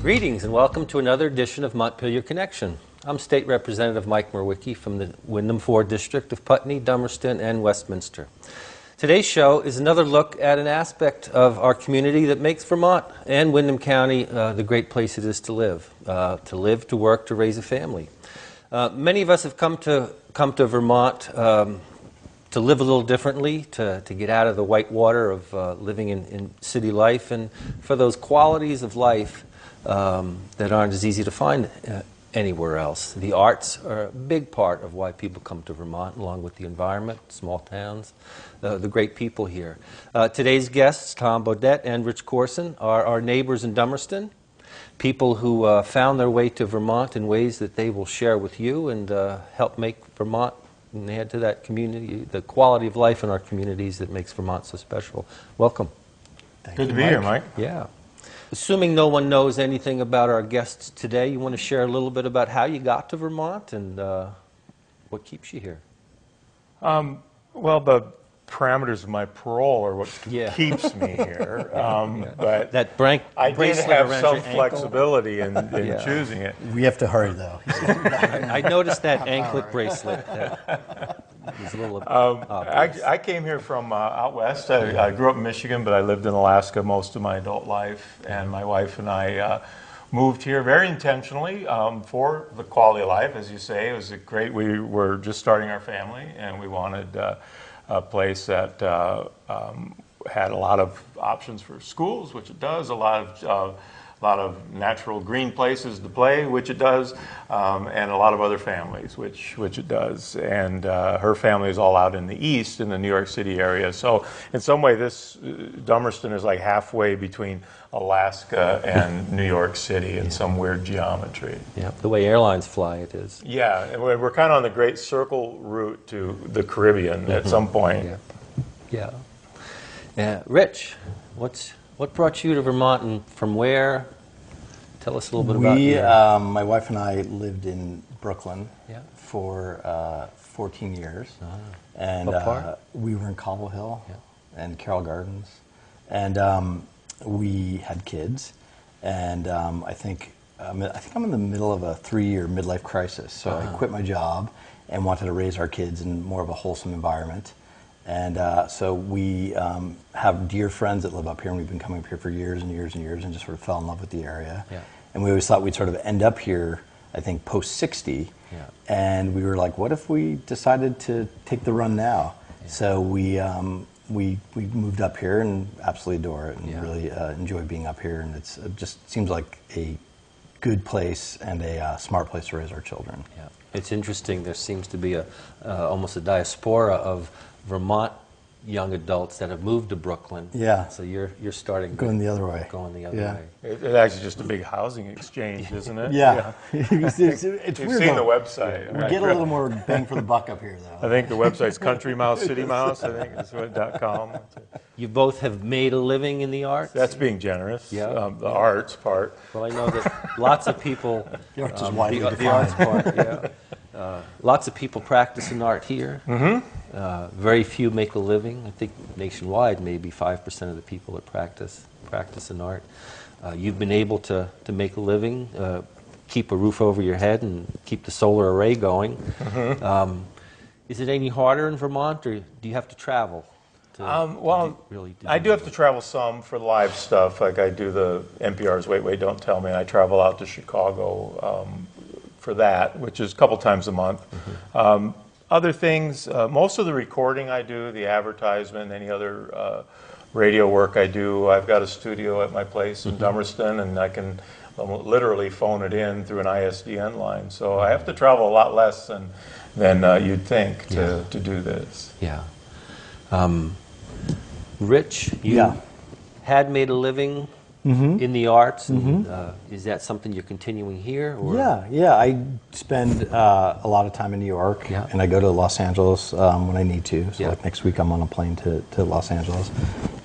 Greetings and welcome to another edition of Montpelier Connection. I'm State Representative Mike Murwicki from the Wyndham 4 District of Putney, Dummerston, and Westminster. Today's show is another look at an aspect of our community that makes Vermont and Wyndham County the great place it is to live, to work, to raise a family. Many of us have come to Vermont to live a little differently, to get out of the white water of living in city life, and for those qualities of life that aren't as easy to find anywhere else. The arts are a big part of why people come to Vermont, along with the environment, small towns, the great people here. Today's guests, Tom Bodett and Rich Korson, are our neighbors in Dummerston, people who found their way to Vermont in ways that they will share with you and help make Vermont and add to that community, the quality of life in our communities that makes Vermont so special. Welcome. Good to be here, Mike. Yeah. Assuming no one knows anything about our guests today, you want to share a little bit about how you got to Vermont and what keeps you here? Well, the parameters of my parole are what keeps me here. But that I did have some flexibility in choosing it. We have to hurry, though. I noticed that anklet bracelet. A little I came here from out west. I grew up in Michigan, but I lived in Alaska most of my adult life. And my wife and I moved here very intentionally for the quality of life, as you say. It was we were just starting our family, and we wanted a place that had a lot of options for schools, which it does, a lot of natural green places to play, which it does, and a lot of other families, which it does. And her family is all out in the east, in the New York City area. So in some way, this Dummerston is like halfway between Alaska and New York City in some weird geometry. Yeah, the way airlines fly, it is. Yeah, and we're kind of on the Great Circle route to the Caribbean at some point. Yeah. Rich, what brought you to Vermont and from where? Tell us a little bit about you. My wife and I lived in Brooklyn for 14 years. And what part? We were in Cobble Hill and Carroll Gardens. And we had kids. And I think I'm in the middle of a 3-year midlife crisis. So I quit my job and wanted to raise our kids in more of a wholesome environment. And so we have dear friends that live up here, and we've been coming up here for years and years and years, and just sort of fell in love with the area. Yeah. And we always thought we'd sort of end up here, I think, post-60. Yeah. And we were like, what if we decided to take the run now? Yeah. So we moved up here and absolutely adore it, and really enjoy being up here. And it just seems like a good place and a smart place to raise our children. Yeah. It's interesting. There seems to be almost a diaspora of Vermont young adults that have moved to Brooklyn. Yeah. So you're starting going the other way. Going the other way. It's actually just a big housing exchange, isn't it? Yeah. It's You've weird. Seen the website. We get a little more bang for the buck up here, though. I think the website's Country Mouse, City Mouse. I think it's .com. You both have made a living in the arts? That's being generous. Yeah. The arts part. Well, I know that lots of people. The arts is widely defined. The arts part, lots of people practice in art here. Mm-hmm. Very few make a living. I think nationwide, maybe 5% of the people that practice in art. You've been able to make a living, keep a roof over your head, and keep the solar array going. Mm-hmm. Is it any harder in Vermont, or do you have to travel? I do have to travel some for live stuff. Like I do the NPR's Wait, Wait, Don't Tell Me, and I travel out to Chicago for that, which is a couple times a month. Mm-hmm. Other things, most of the recording I do, the advertisement, any other radio work I do, I've got a studio at my place in Dummerston, and I can literally phone it in through an ISDN line. So I have to travel a lot less than you'd think to do this. Yeah. Rich, you had made a living in the arts. And, is that something you're continuing here? Or? Yeah. I spend a lot of time in New York, and I go to Los Angeles when I need to. So like next week I'm on a plane to Los Angeles.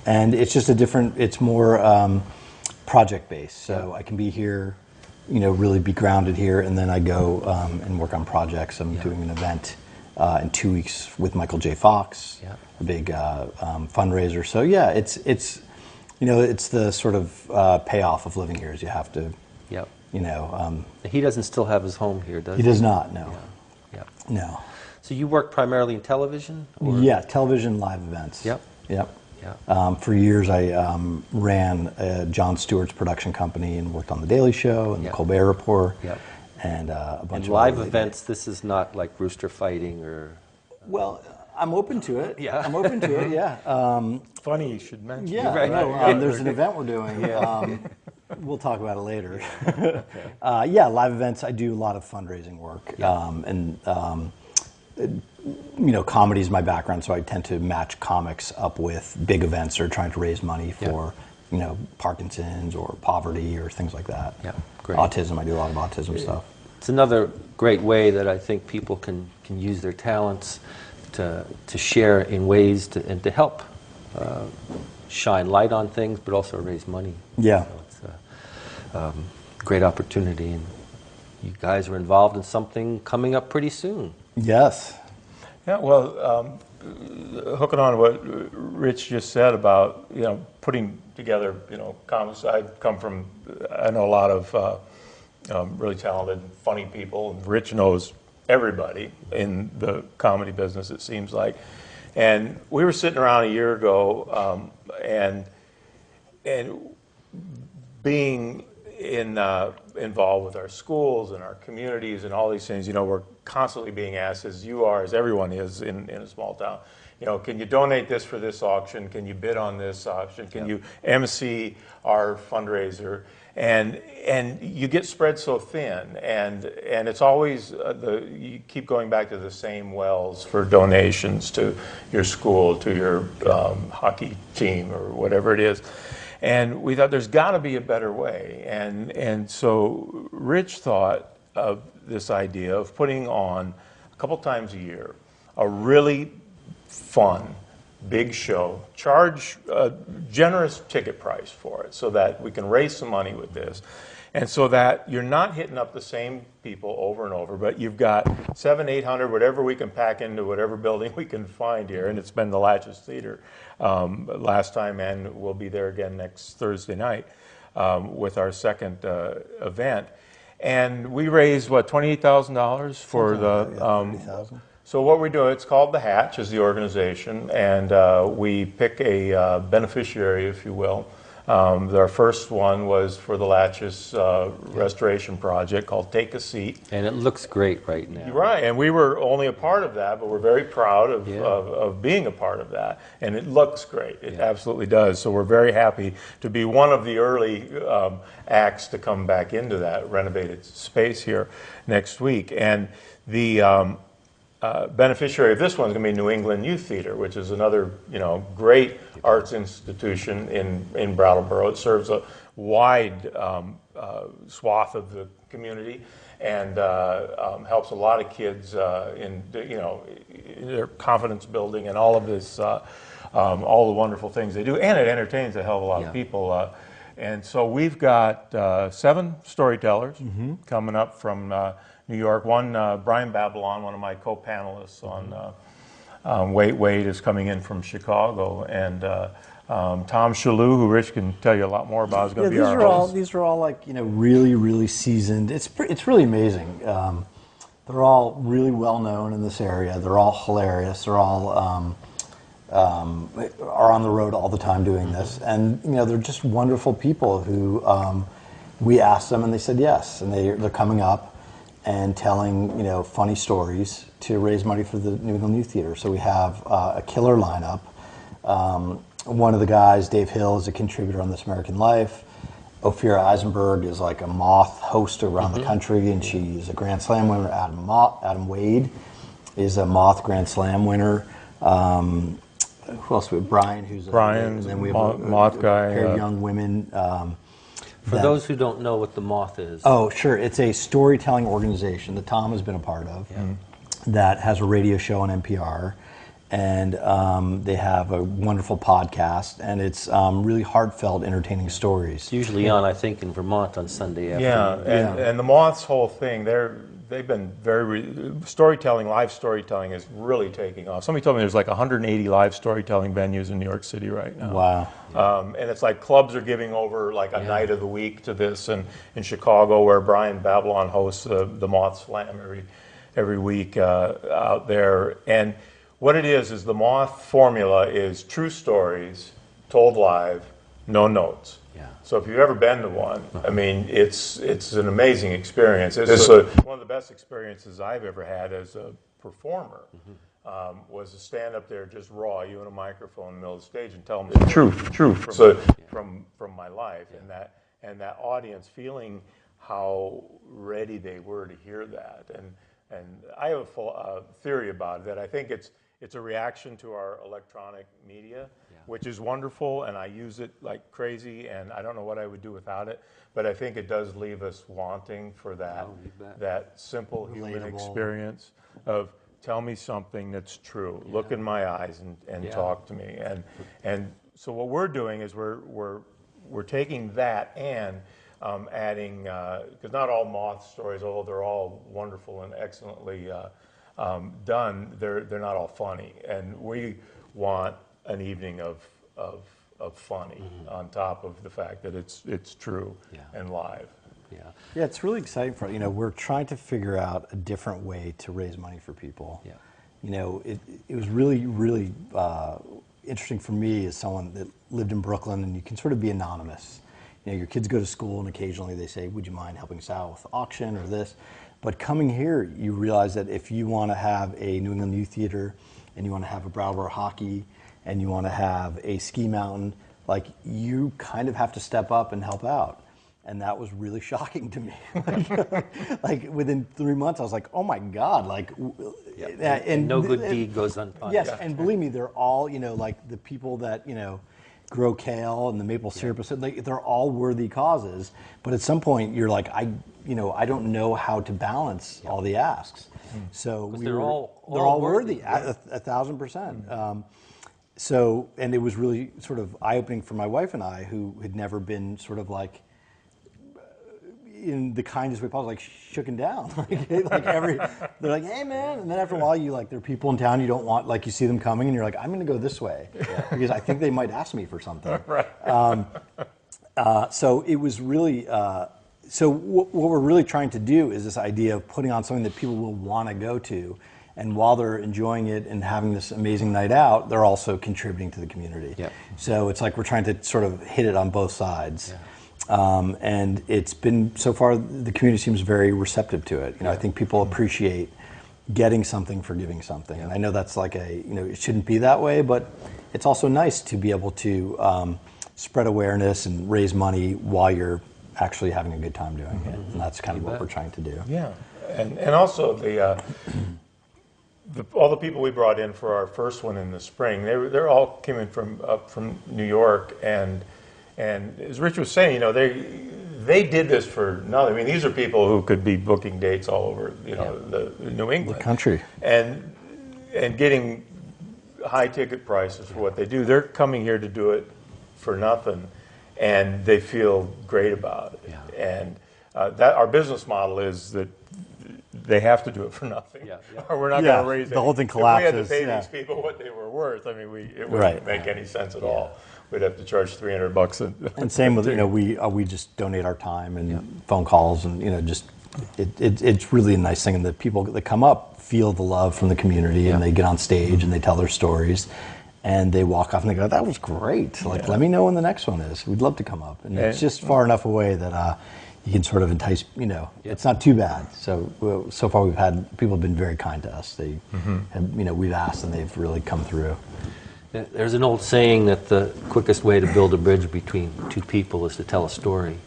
And it's just it's more project-based. So I can be here, really be grounded here, and then I go and work on projects. I'm doing an event in 2 weeks with Michael J. Fox, a big fundraiser. So it's it's the sort of payoff of living here is you have to Yep. You know, He doesn't still have his home here, does he? he does not. No. Yeah. Yep. No. So you work primarily in television? Or? Yeah, television live events. Yep. Yep. Yeah. For years, I ran Jon Stewart's production company and worked on The Daily Show and Yep. The Colbert Report. Yep. And a bunch And of live other events, this is not like rooster fighting or... Well, I'm open to it. Yeah. I'm open to it, yeah. Funny you should mention Yeah, that. no, there's an event we're doing. We'll talk about it later. Yeah, live events, I do a lot of fundraising work. You know, comedy is my background, so I tend to match comics up with big events or trying to raise money for, you know, Parkinson's or poverty or things like that. Yeah, great. Autism, I do a lot of autism stuff. It's another great way that I think people can use their talents to share in ways and to help shine light on things, but also raise money. Yeah. So it's a great opportunity, and you guys are involved in something coming up pretty soon. Yes. Yeah, well, hooking on to what Rich just said about, you know, putting together, you know, comics. I know a lot of really talented, funny people. Rich knows everybody in the comedy business, it seems like. And we were sitting around a year ago, and being involved with our schools and our communities and all these things, you know, we're constantly being asked, as you are, as everyone is in a small town, you know, can you donate this for this auction? Can you bid on this auction? Can you MC our fundraiser? And you get spread so thin, and it's always you keep going back to the same wells for donations to your school, to your hockey team, or whatever it is. And we thought there's got to be a better way, and so Rich thought of this idea of putting on a couple times a year a really fun, big show, charge a generous ticket price for it so that we can raise some money with this. And so that you're not hitting up the same people over and over, but you've got 700, 800, whatever we can pack into whatever building we can find here. And it's been the Latches Theater last time, and we'll be there again next Thursday night with our second event. And we raised, what, $28,000 for the... $30,000. So what we do, it's called The Hatch, is the organization, and we pick a beneficiary, if you will. Our first one was for the Latches restoration project called Take a Seat. And it looks great right now. Right, and we were only a part of that, but we're very proud of being a part of that. And it looks great. It absolutely does. So we're very happy to be one of the early acts to come back into that renovated space here next week. And the beneficiary of this one is going to be New England Youth Theater, which is another, you know, great arts institution in Brattleboro. It serves a wide swath of the community and helps a lot of kids in, you know, in their confidence building and all of this, all the wonderful things they do, and it entertains a hell of a lot of people. And so we've got 7 storytellers coming up from New York. One, Brian Babylon, one of my co-panelists on Wait, is coming in from Chicago. And Tom Shalhoub, who Rich can tell you a lot more about, is going to be our host. These are all like, you know, really, really seasoned. It's really amazing. They're all really well known in this area. They're all hilarious. They're all are on the road all the time doing this. And, you know, they're just wonderful people who we asked them and they said yes. And they're coming up and telling, you know, funny stories to raise money for the New England Youth Theater. So we have a killer lineup. One of the guys, Dave Hill, is a contributor on This American Life. Ophira Eisenberg is like a Moth host around the country, and she's a Grand Slam winner. Adam Wade is a Moth Grand Slam winner. Who else? We have Brian, who's Brian, and then we have Moth guy, a pair of young women. For those who don't know what the Moth is. Oh, sure. It's a storytelling organization that Tom has been a part of that has a radio show on NPR. and they have a wonderful podcast, and it's really heartfelt, entertaining stories. It's usually on, I think, in Vermont on Sunday afternoon. Yeah, and the Moth's whole thing, they've been storytelling, live storytelling is really taking off. Somebody told me there's like 180 live storytelling venues in New York City right now. Wow. And it's like clubs are giving over like a night of the week to this, and in Chicago where Brian Babylon hosts the Moth Slam every week out there. And what it is the Moth formula is true stories told live, no notes. Yeah. So if you've ever been to one, I mean, it's an amazing experience. It's one of the best experiences I've ever had as a performer. Was to stand up there just raw, you and a microphone in the middle of the stage, and tell them the truth from my life, and that audience feeling how ready they were to hear that. And I have a theory about it that I think it's a reaction to our electronic media, which is wonderful, and I use it like crazy, and I don't know what I would do without it, but I think it does leave us wanting for that simple human experience of tell me something that's true, look in my eyes and talk to me. And so what we're doing is we're taking that and adding, because not all Moth stories, although they're all wonderful and excellently done, they're not all funny, and we want an evening of funny on top of the fact that it's true and live. Yeah, it's really exciting for, we're trying to figure out a different way to raise money for people. It was really, really interesting for me as someone that lived in Brooklyn, and you can sort of be anonymous. Your kids go to school and occasionally they say, would you mind helping us out with auction or this? But coming here, you realize that if you want to have a New England Youth Theater, and you want to have a Brattleboro hockey, and you want to have a ski mountain, like, you kind of have to step up and help out. And that was really shocking to me. Like within 3 months, I was like, oh my God, like, and no good deed goes unpunished. Yes, and believe me, they're all, like the people that, grow kale and the maple syrup, they're all worthy causes. But at some point, you're like, I don't know how to balance all the asks. So they're all worthy, 1,000%. So, and it was really sort of eye-opening for my wife and I, who had never been sort of like, in the kindest way possible, like shooken down. They're like, hey man, and then after a while there are people in town you don't want, like you see them coming and you're like, I'm going to go this way because I think they might ask me for something. So it was really, so what we're really trying to do is this idea of putting on something that people will want to go to, and while they're enjoying it and having this amazing night out, they're also contributing to the community. So it's like we're trying to sort of hit it on both sides. And it's been, so far, the community seems very receptive to it. I think people appreciate getting something for giving something. And I know that's like it shouldn't be that way, but it's also nice to be able to spread awareness and raise money while you're actually having a good time doing it. And that's kind of what we're trying to do. Yeah, and also all the people we brought in for our first one in the spring, they're all came in from New York, and as Rich was saying, they did this for nothing. I mean, these are people who could be booking dates all over, the New England country, and getting high ticket prices for what they do. They're coming here to do it for nothing, and they feel great about it. And that our business model is that they have to do it for nothing, or we're not going to raise it. The whole thing collapses. If we had to pay these people what they were worth, I mean, it wouldn't make any sense at all. We'd have to charge $300. And same with we just donate our time and phone calls, and just it's really a nice thing. And the people that come up feel the love from the community, and they get on stage and they tell their stories, and they walk off and they go, "That was great! Like, let me know when the next one is. We'd love to come up." And it's just far enough away that you can sort of entice. It's not too bad. So far we've had people have been very kind to us. They have, we've asked and they've really come through. There's an old saying that the quickest way to build a bridge between two people is to tell a story.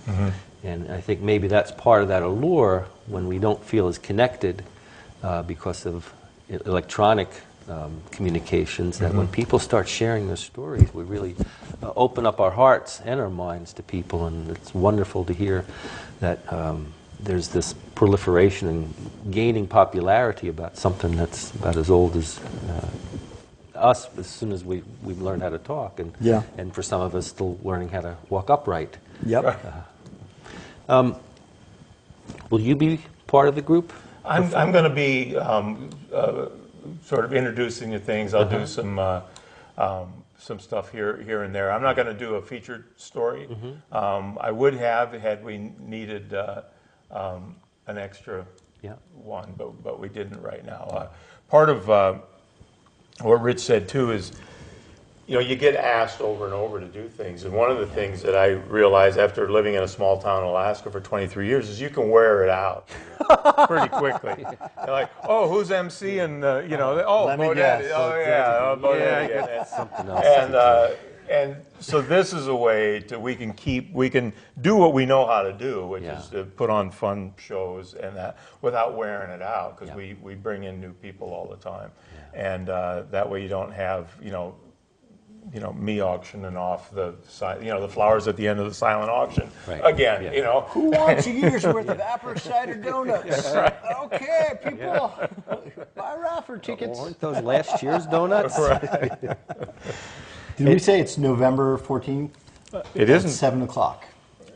And I think maybe that's part of that allure when we don't feel as connected because of electronic communications, that when people start sharing their stories, we really open up our hearts and our minds to people. And it's wonderful to hear that there's this proliferation and gaining popularity about something that's about as old as us as soon as we learned how to talk, and Yeah. and for some of us still learning how to walk upright. Yep. Will you be part of the group? I'm going to be sort of introducing the things. I'll do some stuff here and there. I'm not going to do a featured story. I would have had we needed an extra one, but we didn't right now. Part of what Rich said too is, you get asked over and over to do things, and one of the things that I realized after living in a small town in Alaska for 23 years is you can wear it out pretty quickly. You're like, oh, who's MC? And Let me Bodett. guess. Oh yeah, Bodett. Yeah, that's something else. And so this is a way we can do what we know how to do, which is to put on fun shows and that without wearing it out, because we bring in new people all the time, and that way you don't have me auctioning off the flowers at the end of the silent auction again. Who wants a year's worth of apple cider donuts? Okay, people, buy raffle tickets. Weren't those last year's donuts? Did we say it's November 14th? It isn't. 7 o'clock.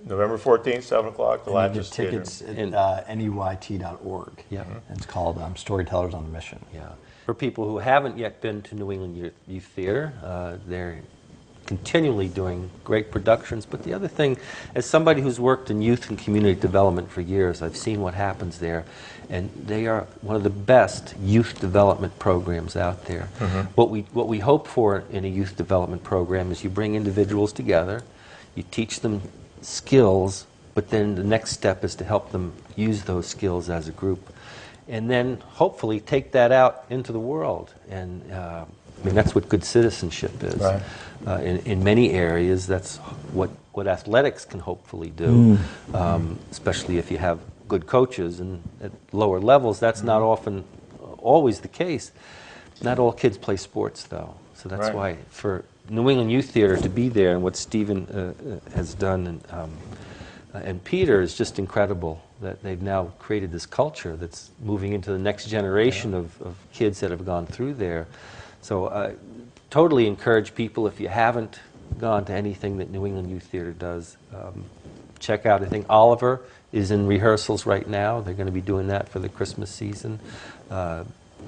November 14th, 7 o'clock, the And you Latches get Theater. tickets at neyt.org. Yeah. And it's called Storytellers on a Mission. Yeah. For people who haven't yet been to New England Youth Theater, they're continually doing great productions. But the other thing, as somebody who's worked in youth and community development for years, I've seen what happens there, and they are one of the best youth development programs out there. What we hope for in a youth development program is you bring individuals together, you teach them skills, but then the next step is to help them use those skills as a group. And then hopefully take that out into the world. And that's what good citizenship is. Right. In many areas, that's what athletics can hopefully do, especially if you have good coaches. And at lower levels, that's not often always the case. Not all kids play sports, though. So that's why for New England Youth Theater to be there, and what Stephen has done and Peter is just incredible, that they've now created this culture that's moving into the next generation of kids that have gone through there. So totally encourage people, if you haven't gone to anything that New England Youth Theater does, check out. I think Oliver is in rehearsals right now. They're going to be doing that for the Christmas season.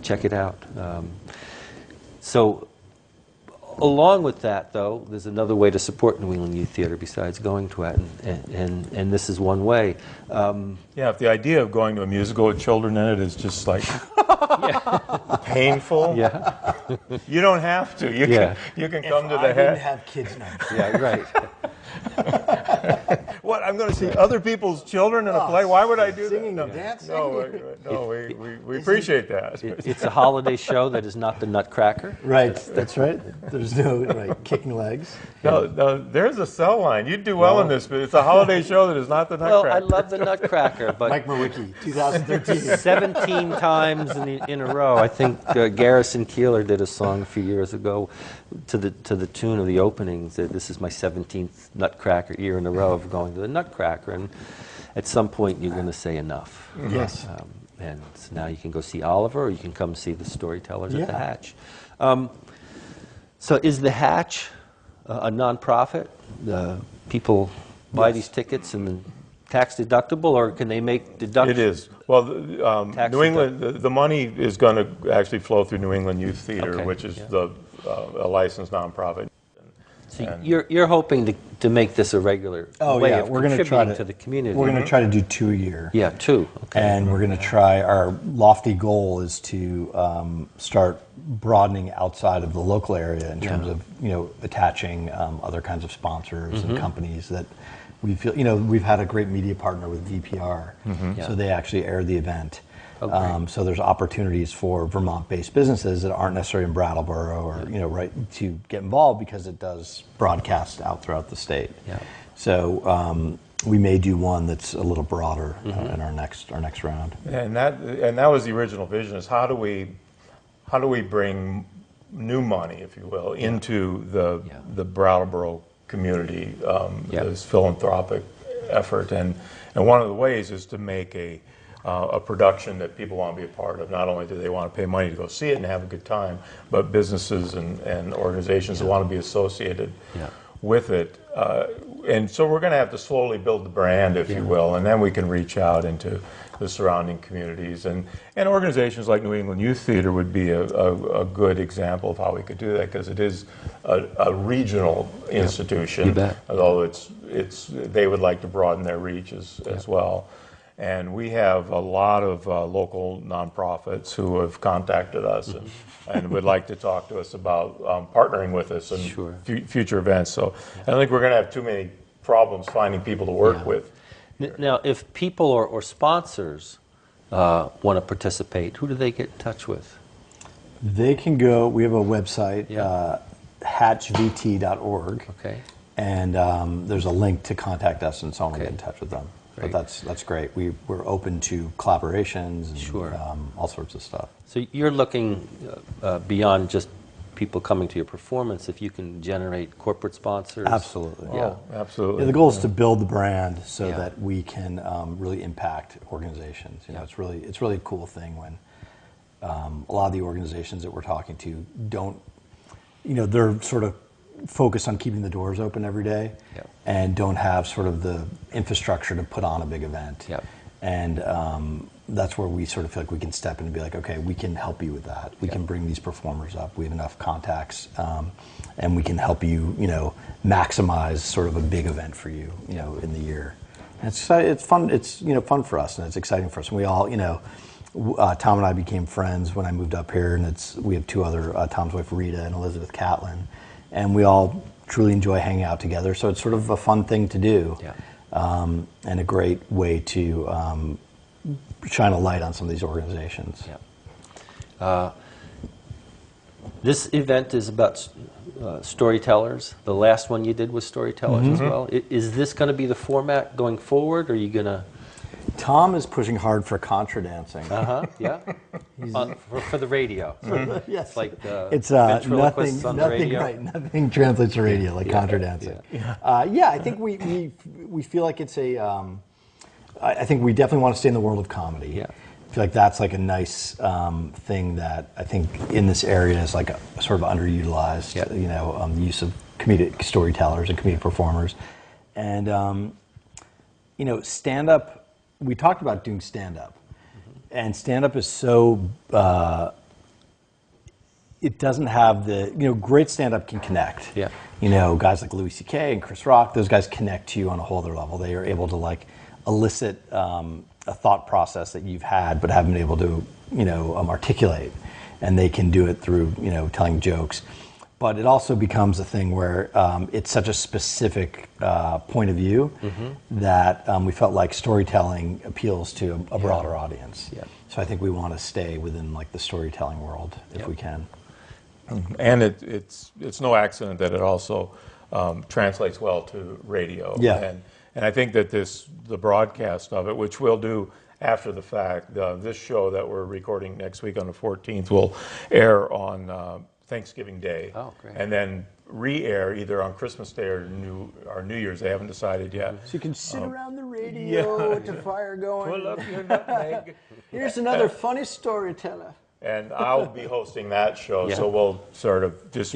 Check it out. So along with that, though, there's another way to support New England Youth Theater besides going to it, and this is one way. If the idea of going to a musical with children in it is just like painful, you don't have to. You can come to the I didn't have kids now. Yeah, right. What, I'm going to see other people's children in a play? Why would I do Singing that? and dancing? No, we appreciate that. It's a holiday show that is not the Nutcracker. Right, that's right. There's no kicking legs. No, there's a cell line. You'd do well in this, but it's a holiday show that is not the Nutcracker. Well, I love the Nutcracker, but Mike Mawicki, 2013. 17 times in a row. I think Garrison Keillor did a song a few years ago to the tune of the openings. This is my 17th Nutcracker year in a row of going to the Nutcracker, and at some point you're going to say enough. Yes. And so now you can go see Oliver, or you can come see the Storytellers at the Hatch. So is the Hatch a nonprofit? People buy these tickets and tax deductible, or can they make deductions? It is. Well, New England, the money is going to actually flow through New England Youth Theater, which is a licensed nonprofit. So you're hoping to make this a regular way of contributing to the community. We're going to try to do 2 a year. Yeah, 2. Okay. And we're going to try, our lofty goal is to start broadening outside of the local area in terms of, attaching other kinds of sponsors and companies that we feel, we've had a great media partner with VPR, so they actually air the event. So there's opportunities for Vermont-based businesses that aren't necessarily in Brattleboro or to get involved, because it does broadcast out throughout the state. Yeah. So we may do one that's a little broader in our next round. And that was the original vision: is how do we bring new money, if you will, into the Brattleboro community, this philanthropic effort, and one of the ways is to make a a production that people want to be a part of. Not only do they want to pay money to go see it and have a good time, but businesses and organizations that want to be associated with it. And so we're going to have to slowly build the brand, if you will, and then we can reach out into the surrounding communities. And organizations like New England Youth Theater would be a good example of how we could do that, because it is a regional institution, although they would like to broaden their reach as well. And we have a lot of local nonprofits who have contacted us and would like to talk to us about partnering with us in future events. So I don't think we're going to have too many problems finding people to work with. Now, if people or sponsors want to participate, who do they get in touch with? They can go, we have a website, hatchvt.org. Okay. And there's a link to contact us and someone will get in touch with them. Great. But that's great. We're open to collaborations and all sorts of stuff. So you're looking beyond just people coming to your performance, if you can generate corporate sponsors. Absolutely. Absolutely. Yeah, the goal is to build the brand so that we can really impact organizations. You know, it's really a cool thing when a lot of the organizations that we're talking to don't, you know, they're sort of focused on keeping the doors open every day and don't have sort of the infrastructure to put on a big event. And that's where we sort of feel like we can step in and be like, okay, we can help you with that. We can bring these performers up. We have enough contacts, and we can help you, you know, maximize sort of a big event for you, you know, in the year. And it's fun. It's, you know, fun for us, and it's exciting for us. And we all, you know, Tom and I became friends when I moved up here, and we have two other, Tom's wife Rita and Elizabeth Catlin, and we all truly enjoy hanging out together. So it's sort of a fun thing to do, and a great way to shine a light on some of these organizations. This event is about storytellers. The last one you did was storytellers as well. Is this going to be the format going forward, or are you going to... Tom is pushing hard for contra dancing. For the radio. Yes. It's like it's ventriloquists on the radio. Right, nothing translates to radio like contra dancing. I think we feel like it's a... I think we definitely want to stay in the world of comedy. I feel like that's like a nice thing that I think in this area is like sort of underutilized. You know, the use of comedic storytellers and comedic performers, and you know, stand up. We talked about doing stand up, and stand up is so. It doesn't have the, you know, great stand up can connect. You know, guys like Louis C.K. and Chris Rock, those guys connect to you on a whole other level. They are able to like elicit a thought process that you've had but haven't been able to, you know, articulate, and they can do it through, you know, telling jokes. But it also becomes a thing where it's such a specific point of view that we felt like storytelling appeals to a broader audience. So I think we want to stay within like the storytelling world if we can. And it's no accident that it also translates well to radio. And I think that the broadcast of it, which we'll do after the fact, this show that we're recording next week on the 14th will air on Thanksgiving Day. And then re-air either on Christmas Day or New Year's. They haven't decided yet. So you can sit around the radio with the fire going. Pull up your nutmeg. Here's another funny storyteller. And I'll be hosting that show, so we'll sort of just...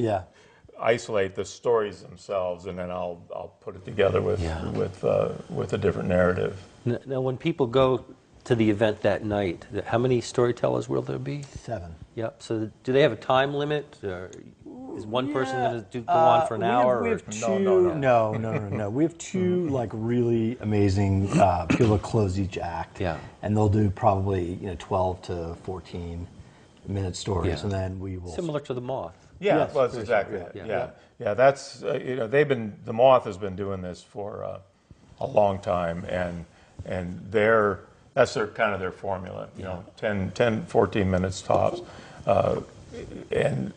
isolate the stories themselves, and then I'll put it together with a different narrative. Now, when people go to the event that night, how many storytellers will there be? 7. So do they have a time limit? Or is one person going to go on for an hour? We have two. No. We have two like really amazing people that close each act. And they'll do probably 12 to 14 minute stories, and then we will. Similar to the Moth. Well, that's exactly it. That's the Moth has been doing this for a long time, and that's kind of their formula. 10, 14 minutes tops, and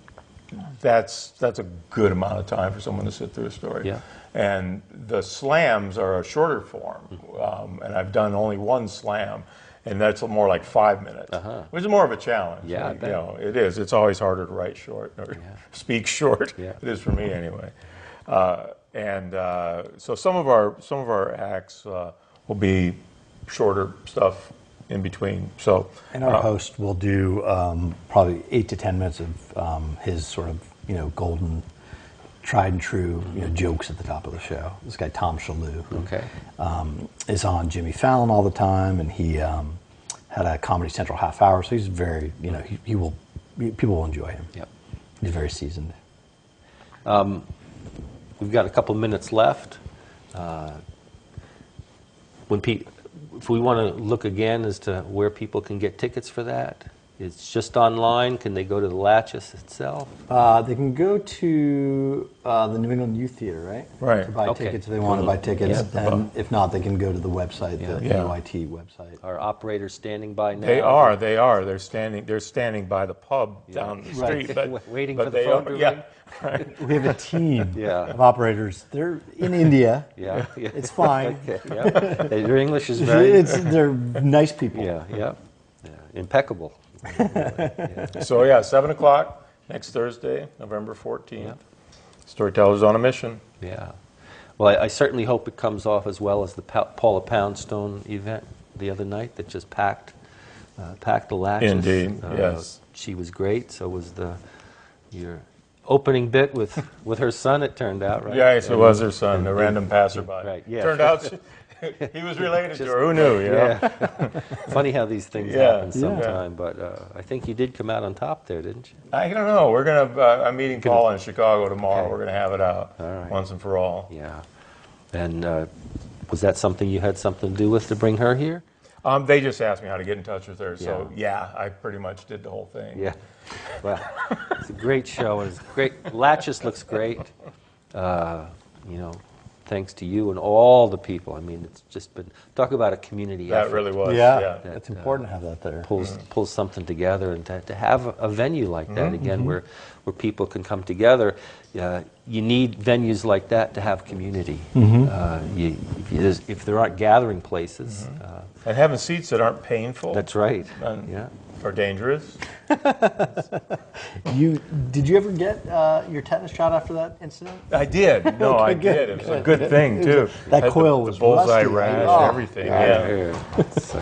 that's a good amount of time for someone to sit through a story. And the slams are a shorter form, and I've done only one slam. And that's more like 5 minutes, which is more of a challenge. It is. It's always harder to write short or speak short. It is for me anyway. So some of our acts will be shorter stuff, in between. So, And our host will do probably 8 to 10 minutes of his sort of, golden, tried and true, jokes at the top of the show. This guy, Tom Shalhoub, who is on Jimmy Fallon all the time, and he had a Comedy Central half hour, so he's very, people will enjoy him. Yep. He's very seasoned. We've got a couple minutes left. If we want to look again as to where people can get tickets for that, it's just online. Can they go to the Latches itself? They can go to the New England Youth Theater, right? Right. To buy tickets if they want to buy tickets. And if not, they can go to the website, the NYT website. Are operators standing by now? They are. They're standing by the pub down the street. But, Waiting but for the they phone are, to yeah. ring? Right. We have a team Yeah. of operators. They're in India. Yeah. It's fine. Okay, yeah. Your English is very... They're nice people. Yeah. Impeccable. So yeah, 7 o'clock next Thursday, November 14th. Yeah. Storytellers on a Mission. Yeah. Well, I certainly hope it comes off as well as the Paula Poundstone event the other night that just packed the Latches. Indeed, yes. She was great. So was your opening bit with her son, it turned out, right? Yes, it was her son, a random passerby. Right, yeah. Turned out he was related to her. Who knew, Yeah. Funny how these things Yeah, happen sometime, but I think you did come out on top there, didn't you? I don't know. We're going to, I'm meeting Paula in Chicago tomorrow. Okay. We're going to have it out All right. once and for all. Yeah. And was that something you had something to do with to bring her here? They just asked me how to get in touch with her, so Yeah. I pretty much did the whole thing. Yeah. Well, it's a great show, and it's great. Latches looks great. Thanks to you and all the people. I mean, it's just been, talk about a community That effort. really was. Yeah, Yeah. it's important to have that there. Pulls something together, and to have a venue like that again, where people can come together. You need venues like that to have community. If there aren't gathering places, And having seats that aren't painful that's right. and or dangerous. Did you ever get your tetanus shot after that incident? I did. No, I did. It was a good thing, too. That Had coil the was bullseye rusty. rash, Oh, everything. Yeah. It's,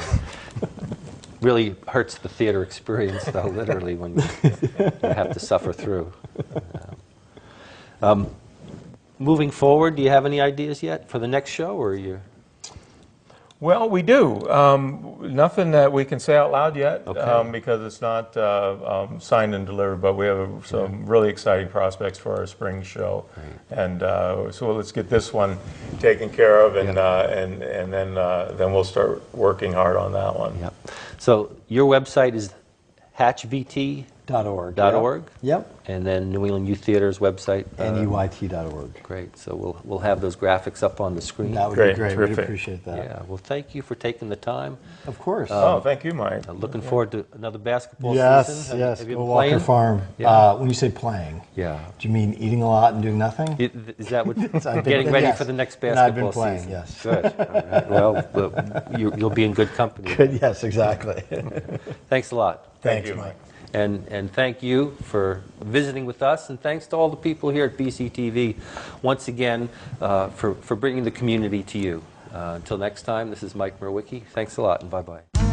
really hurts the theater experience, though, literally, when you have to suffer through. Moving forward, do you have any ideas yet for the next show, or are you? Well, we do. Nothing that we can say out loud yet because it's not signed and delivered, but we have some really exciting prospects for our spring show. Right. And so let's get this one taken care of, and then we'll start working hard on that one. Yep. So your website is hatchvt.org. Yep. And then New England Youth Theater's website. NUYT.org. Great. So we'll have those graphics up on the screen. That would Great, be great. terrific. We'd appreciate that. Yeah. Well, thank you for taking the time. Of course. Oh, thank you, Mike. Looking forward to another basketball yes, season. yes. Have you Go been Walker playing? Farm. Yeah. When you say playing, Yeah. do you mean eating a lot and doing nothing? Is that what I've been- getting ready yes. for the next And basketball I've been playing, season? yes. Good. All right. Well, you'll be in good company. Good. Yes, exactly. Thanks a lot. Thank Thanks, you, Mike. And thank you for visiting with us, and thanks to all the people here at BCTV once again for bringing the community to you. Until next time, this is Mike Merwicki. Thanks a lot, and bye-bye.